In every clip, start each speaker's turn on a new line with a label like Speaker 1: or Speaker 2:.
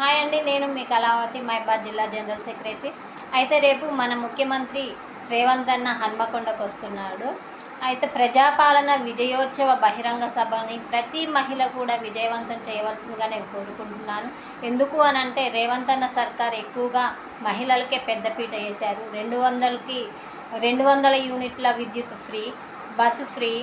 Speaker 1: Hi అండి, నేను మీ కళావతి, మైబాద్ జిల్లా జనరల్ సెక్రటరీ. అయితే రేపు మన ముఖ్యమంత్రి రేవంత్ అన్న హన్మకొండకు వస్తున్నాడు. అయితే ప్రజాపాలన విజయోత్సవ బహిరంగ సభని ప్రతి మహిళ కూడా విజయవంతం చేయవలసిందిగా నేను కోరుకుంటున్నాను. ఎందుకు అని అంటే రేవంత్ అన్న సర్కార్ ఎక్కువగా మహిళలకే పెద్దపీట వేశారు. 200 యూనిట్ల విద్యుత్ ఫ్రీ, బస్సు ఫ్రీ,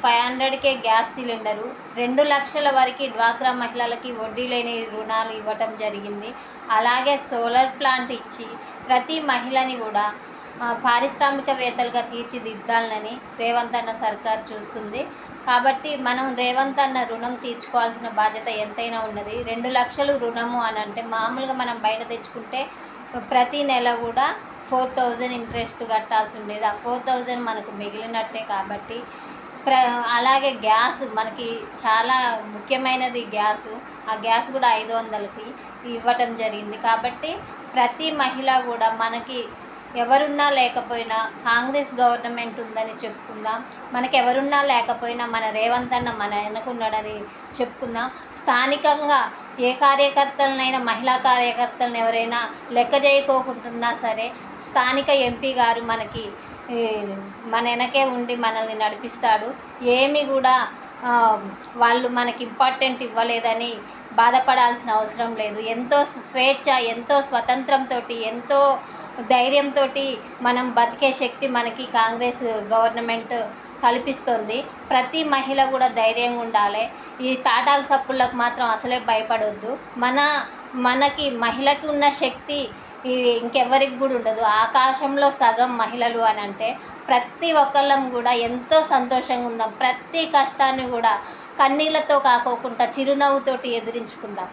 Speaker 1: 500కే గ్యాస్ సిలిండరు, 2 లక్షల వరకు డ్వాక్రా మహిళలకి వడ్డీ లేని రుణాలు ఇవ్వటం జరిగింది. అలాగే సోలార్ ప్లాంట్ ఇచ్చి ప్రతి మహిళని కూడా పారిశ్రామికవేత్తలుగా తీర్చిదిద్దాలని రేవంత్ అన్న సర్కార్ చూస్తుంది. కాబట్టి మనం రేవంత్ అన్న రుణం తీర్చుకోవాల్సిన బాధ్యత ఎంతైనా ఉన్నది. 2 లక్షలు రుణము అని అంటే మామూలుగా మనం బయట తెచ్చుకుంటే ప్రతి నెల కూడా 4000 ఇంట్రెస్ట్ కట్టాల్సి ఉండేది. ఆ 4000 మనకు మిగిలినట్టే. కాబట్టి అలాగే గ్యాస్ మనకి చాలా ముఖ్యమైనది గ్యాసు. ఆ గ్యాస్ కూడా 500కి ఇవ్వటం జరిగింది. కాబట్టి ప్రతి మహిళ కూడా మనకి ఎవరున్నా లేకపోయినా కాంగ్రెస్ గవర్నమెంట్ ఉందని చెప్పుకుందాం. మనకి ఎవరున్నా లేకపోయినా మన రేవంత్ అన్న మన వెనకున్నాడని చెప్పుకుందాం. స్థానికంగా ఏ కార్యకర్తలనైనా, మహిళా కార్యకర్తలను ఎవరైనా లెక్క చేయకోకుంటున్నా సరే స్థానిక ఎంపీ గారు మనకి మన వెనకే ఉండి మనల్ని నడిపిస్తాడు. ఏమి కూడా వాళ్ళు మనకి ఇంపార్టెంట్ ఇవ్వలేదని బాధపడాల్సిన అవసరం లేదు. ఎంతో స్వేచ్ఛ, ఎంతో స్వతంత్రంతో, ఎంతో ధైర్యంతో మనం బతికే శక్తి మనకి కాంగ్రెస్ గవర్నమెంట్ కల్పిస్తుంది. ప్రతి మహిళ కూడా ధైర్యంగా ఉండాలి. ఈ తాటాల సప్పులకు మాత్రం అసలే భయపడొద్దు. మనకి మహిళకి ఉన్న శక్తి ఇంకెవ్వరికి కూడా ఉండదు. ఆకాశంలో సగం మహిళలు అని అంటే ప్రతి ఒక్కళ్ళం కూడా ఎంతో సంతోషంగా ఉందాం. ప్రతి కష్టాన్ని కూడా కన్నీళ్లతో కాకోకుండా చిరునవ్వుతోటి ఎదిరించుకుందాం.